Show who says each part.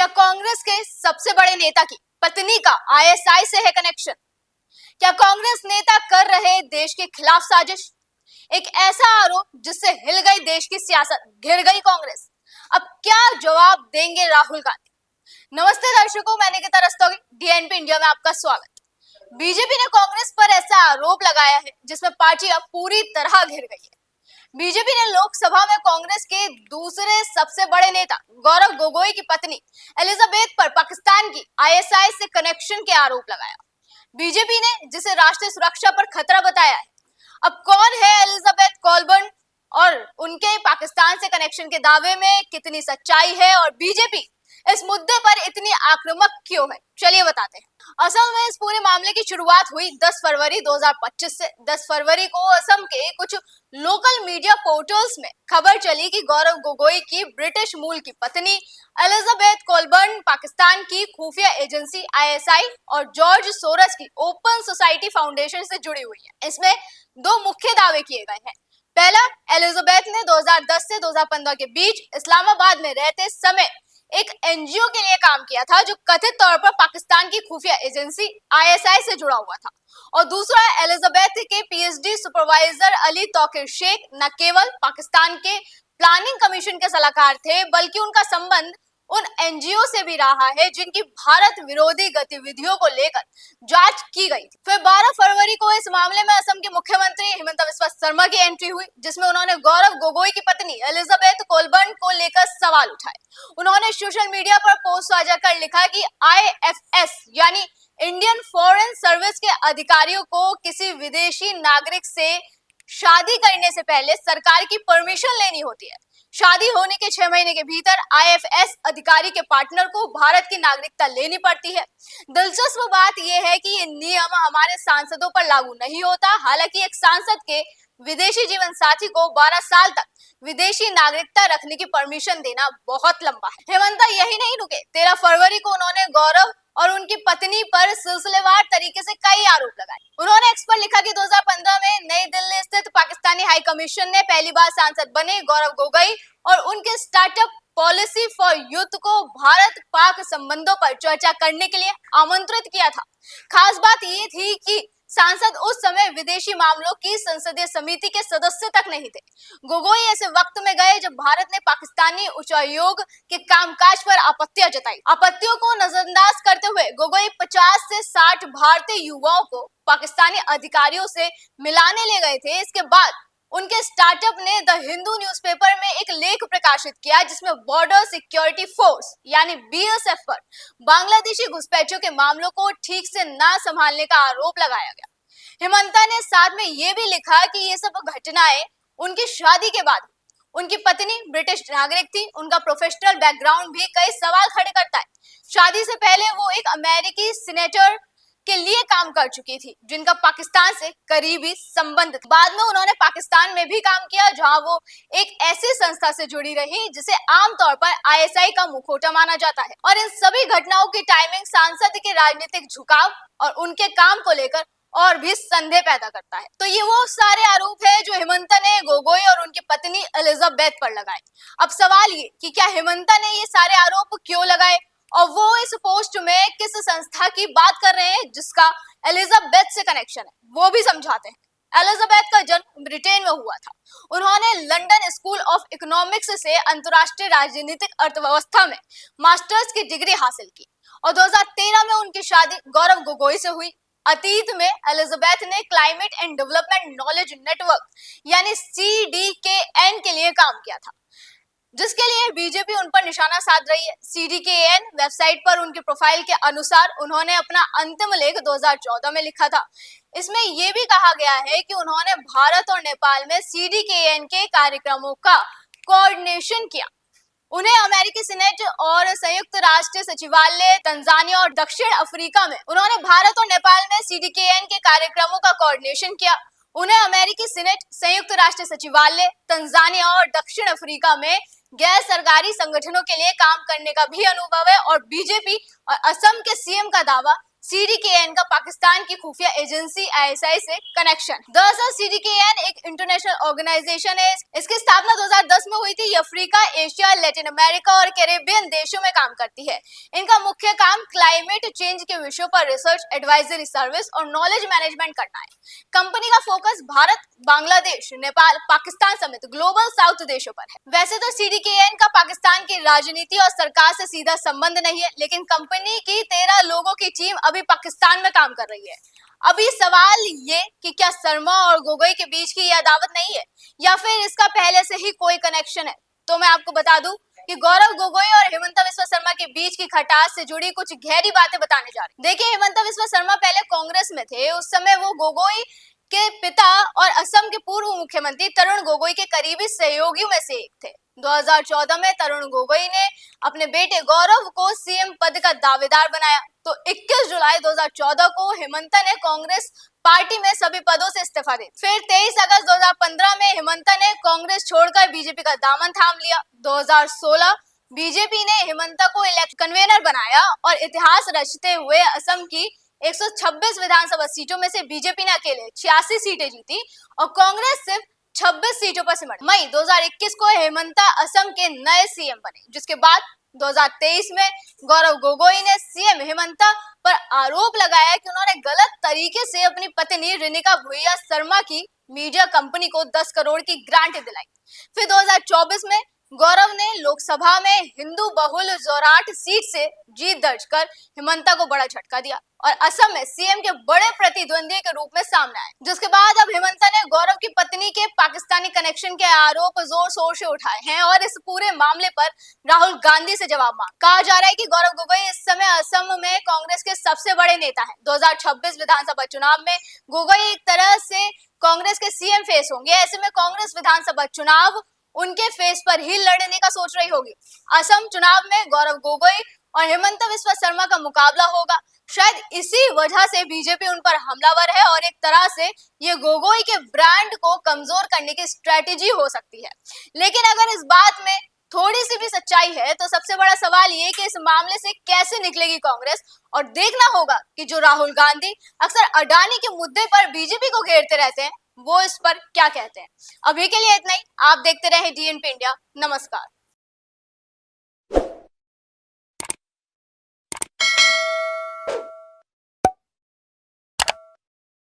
Speaker 1: क्या कांग्रेस के सबसे बड़े नेता की पत्नी का आईएसआई से है कनेक्शन? क्या कांग्रेस नेता कर रहे देश के खिलाफ साजिश? एक ऐसा आरोप जिससे हिल गई देश की सियासत, घिर गई कांग्रेस। अब क्या जवाब देंगे राहुल गांधी? नमस्ते दर्शकों, मैं निकिता रस्तोगी, डीएनपी इंडिया में आपका स्वागत। बीजेपी ने कांग्रेस पर ऐसा आरोप लगाया है जिसमें पार्टी अब पूरी तरह घिर गई है। बीजेपी ने लोकसभा में कांग्रेस के दूसरे सबसे बड़े नेता गौरव गोगोई की पत्नी एलिजाबेथ पर पाकिस्तान की आईएसआई से कनेक्शन के आरोप लगाया। बीजेपी ने जिसे राष्ट्रीय सुरक्षा पर खतरा बताया है। अब कौन है एलिजाबेथ कॉलबर्न और उनके पाकिस्तान से कनेक्शन के दावे में कितनी सच्चाई है और बीजेपी इस मुद्दे पर इतनी आक्रामक क्यों है, चलिए बताते हैं। असल में इस पूरे मामले की शुरुआत हुई 10 फरवरी 2025 से। 10 फरवरी को असम के कुछ लोकल मीडिया पोर्टल्स में खबर चली कि गौरव गोगोई की ब्रिटिश मूल की पत्नी एलिजाबेथ कॉलबर्न पाकिस्तान की खुफिया एजेंसी आईएसआई और जॉर्ज सोरस की ओपन सोसाइटी फाउंडेशन से जुड़ी हुई है। इसमें दो मुख्य दावे किए गए हैं। पहला, एलिजाबेथ ने 2010 से 2015 के बीच इस्लामाबाद में रहते समय एक एनजीओ के लिए काम किया था जो कथित तौर पर पाकिस्तान की खुफिया एजेंसी आईएसआई से जुड़ा हुआ था। और दूसरा, एलिजाबेथ के पीएचडी सुपरवाइजर अली तौकीर शेख न केवल पाकिस्तान के प्लानिंग कमीशन के सलाहकार थे बल्कि उनका संबंध उन एनजीओ से भी रहा है जिनकी भारत विरोधी गतिविधियों को लेकर जांच की गई थी। फिर 12 फरवरी को इस मामले में असम के मुख्यमंत्री हिमंता बिस्वा शर्मा की एंट्री हुई जिसमें उन्होंने गौरव गोगोई की पत्नी एलिजाबेथ कॉलबर्न को लेकर सवाल उठाए। उन्होंने सोशल मीडिया पर पोस्ट साझा कर लिखा कि आईएफएस यानी इंडियन फॉरेन सर्विस के अधिकारियों को किसी विदेशी नागरिक से शादी करने से पहले सरकार की परमिशन लेनी होती है। शादी होने के 6 महीने के भीतर आईएफएस अधिकारी के पार्टनर को भारत की नागरिकता लेनी पड़ती है। दिलचस्प बात यह है कि ये नियम हमारे सांसदों पर लागू नहीं होता। हालांकि एक सांसद के विदेशी जीवन साथी को 12 साल तक विदेशी नागरिकता रखने की परमिशन देना बहुत लंबा है। हेमंता यही नहीं रुके। 13 फरवरी को उन्होंने गौरव और उनकी पत्नी पर सिलसिलेवार तरीके से कई आरोप लगाए। उन्होंने एक्स पर लिखा कि 2015 में नई दिल्ली स्थित पाकिस्तानी हाई कमीशन ने पहली बार सांसद बने गौरव गोगोई और उनके स्टार्टअप पॉलिसी फॉर यूथ को भारत पाक संबंधों पर चर्चा करने के लिए आमंत्रित किया था। खास बात ये थी कि सांसद उस समय विदेशी मामलों की संसदीय समिति के सदस्य तक नहीं थे। गोगोई ऐसे वक्त में गए जब भारत ने पाकिस्तानी उच्चायोग के कामकाज पर आपत्तियां जताई। आपत्तियों को नजरअंदाज करते हुए गोगोई 50 से 60 भारतीय युवाओं को पाकिस्तानी अधिकारियों से मिलाने ले गए थे। इसके बाद उनके स्टार्टअप ने द हिंदू न्यूज़पेपर में एक लेख प्रकाशित किया जिसमें बॉर्डर सिक्योरिटी फोर्स यानी बीएसएफ पर बांग्लादेशी घुसपैठियों के मामलों को ठीक से ना संभालने का आरोप लगाया गया। हेमंता ने साथ में ये भी लिखा कि ये सब घटनाएं उनकी शादी के बाद। उनकी पत्नी ब्रिटिश नागरिक थी। उनका प्रोफेशनल बैकग्राउंड भी कई सवाल खड़े करता है। शादी से पहले वो एक अमेरिकी सीनेटर के लिए काम कर चुकी थी जिनका पाकिस्तान से करीबी संबंध था। बाद में उन्होंने पाकिस्तान में भी काम किया जहां वो एक ऐसी संस्था से जुड़ी रही जिसे आमतौर पर आईएसआई का मुखौटा माना जाता है। और इन सभी घटनाओं की टाइमिंग सांसद के राजनीतिक झुकाव और उनके काम को लेकर और भी संदेह पैदा करता है। तो ये वो सारे आरोप है जो हेमंता ने गोगोई और उनकी पत्नी एलिजाबेथ पर लगाए। अब सवाल ये कि क्या हेमंता ने ये सारे आरोप क्यों लगाए और वो इस पोस्ट में किस संस्था की बात कर रहे हैं जिसका एलिजाबेथ से कनेक्शन है, वो भी समझाते हैं। एलिजाबेथ का जन्म ब्रिटेन में हुआ था। उन्होंने लंदन स्कूल ऑफ इकोनॉमिक्स से अंतर्राष्ट्रीय राजनीतिक अर्थव्यवस्था में मास्टर्स की डिग्री हासिल की और 2013 में उनकी शादी गौरव गोगोई से हुई। अतीत में एलिजाबेथ ने climate and development knowledge network यानी CDKN के लिए काम किया था जिसके लिए बीजेपी उन पर निशाना साध रही है। CDKN वेबसाइट पर उनके प्रोफाइल के अनुसार उन्होंने अपना अंतिम लेख 2014 में लिखा था। इसमें यह भी कहा गया है कि उन्होंने भारत और नेपाल में CDKN के कार्यक्रमों का कोऑर्डिनेशन किया। उन्हें अमेरिकी सीनेट और संयुक्त राष्ट्र सचिवालय तंजानिया और दक्षिण अफ्रीका में उन्होंने भारत और नेपाल में CDKN के कार्यक्रमों का कोऑर्डिनेशन किया। उन्हें अमेरिकी सीनेट, संयुक्त राष्ट्र सचिवालय तंजानिया और दक्षिण अफ्रीका में गैर सरकारी संगठनों के लिए काम करने का भी अनुभव है। और बीजेपी और असम के सीएम का दावा सीडीकेएन का पाकिस्तान की खुफिया एजेंसी आईएसआई से कनेक्शन। दरअसल सीडीकेएन एक इंटरनेशनल ऑर्गेनाइजेशन है। इसकी स्थापना 2010 में हुई थी। ये अफ्रीका, एशिया, लैटिन अमेरिका और कैरेबियन देशों में काम करती है। इनका मुख्य काम क्लाइमेट चेंज के विषयों पर रिसर्च, एडवाइजरी सर्विस और नॉलेज मैनेजमेंट करना है। कंपनी का फोकस भारत, बांग्लादेश, नेपाल, पाकिस्तान समेत ग्लोबल साउथ देशों पर है। वैसे तो सीडीकेएन का पाकिस्तान की राजनीति और सरकार से सीधा संबंध नहीं है, लेकिन कंपनी की 13 लोगों की टीम अभी पाकिस्तान में काम कर रही है। अभी सवाल ये कि क्या शर्मा और गोगोई के बीच की यह अदावत नहीं है या फिर इसका पहले से ही कोई कनेक्शन है। तो मैं आपको बता दूं कि गौरव गोगोई और हेमंता विश्व शर्मा के बीच की खटास से जुड़ी कुछ गहरी बातें बताने जा रही। देखिए, हेमंता विश्व शर्मा पहले कांग्रेस में थे। उस समय वो गोगोई के पिता और असम के पूर्व मुख्यमंत्री तरुण गोगोई के करीबी सहयोगियों में से एक थे। 2014 में तरुण गोगोई ने अपने बेटे गौरव को सीएम पद का दावेदार बनाया। तो 21 जुलाई 2014 को हेमंता ने कांग्रेस पार्टी में सभी पदों से इस्तीफा दे। फिर 23 अगस्त 2015 में हेमंता ने कांग्रेस छोड़कर बीजेपी का दामन थाम लिया। 2016 बीजेपी ने हेमंता को इलेक्शन कन्वेनर बनाया और इतिहास रचते हुए असम की 126 विधानसभा सीटों में से बीजेपी ने अकेले 86 सीटें जीती और कांग्रेस सिर्फ 26 सीटों पर सिमटी। मई 2021 को हेमंता असम के नए सीएम बने, जिसके बाद 2023 में गौरव गोगोई ने सीएम हेमंता पर आरोप लगाया कि उन्होंने गलत तरीके से अपनी पत्नी रिनिका भुइया शर्मा की मीडिया कंपनी को 10 करोड़ की ग्रांट दिलाई। फिर 2024 में गौरव ने लोकसभा में हिंदू बहुल जोरहाट सीट से जीत दर्ज कर हेमंता को बड़ा झटका दिया और असम में सीएम के बड़े प्रतिद्वंदी के रूप में सामने आए। जिसके बाद अब हेमंता ने गौरव की पत्नी के पाकिस्तानी कनेक्शन के आरोप जोर शोर से उठाए हैं और इस पूरे मामले पर राहुल गांधी से जवाब मांगा। कहा जा रहा है कि गौरव गोगोई इस समय असम में कांग्रेस के सबसे बड़े नेता हैं। 2026 विधानसभा चुनाव में गोगोई एक तरह से कांग्रेस के सीएम फेस होंगे। ऐसे में कांग्रेस विधानसभा चुनाव उनके फेस पर ही लड़ने का सोच रही होगी। असम चुनाव में गौरव गोगोई और हेमंता विश्व शर्मा का मुकाबला होगा। शायद इसी वजह से बीजेपी उन पर हमलावर है और एक तरह से ये गोगोई के ब्रांड को कमजोर करने की स्ट्रेटेजी हो सकती है। लेकिन अगर इस बात में थोड़ी सी भी सच्चाई है तो सबसे बड़ा सवाल ये कि इस मामले से कैसे निकलेगी कांग्रेस। और देखना होगा कि जो राहुल गांधी अक्सर अडानी के मुद्दे पर बीजेपी को घेरते रहते हैं, वो इस पर क्या कहते हैं। अभी के लिए इतना ही। आप देखते रहे डीएनपी इंडिया। नमस्कार।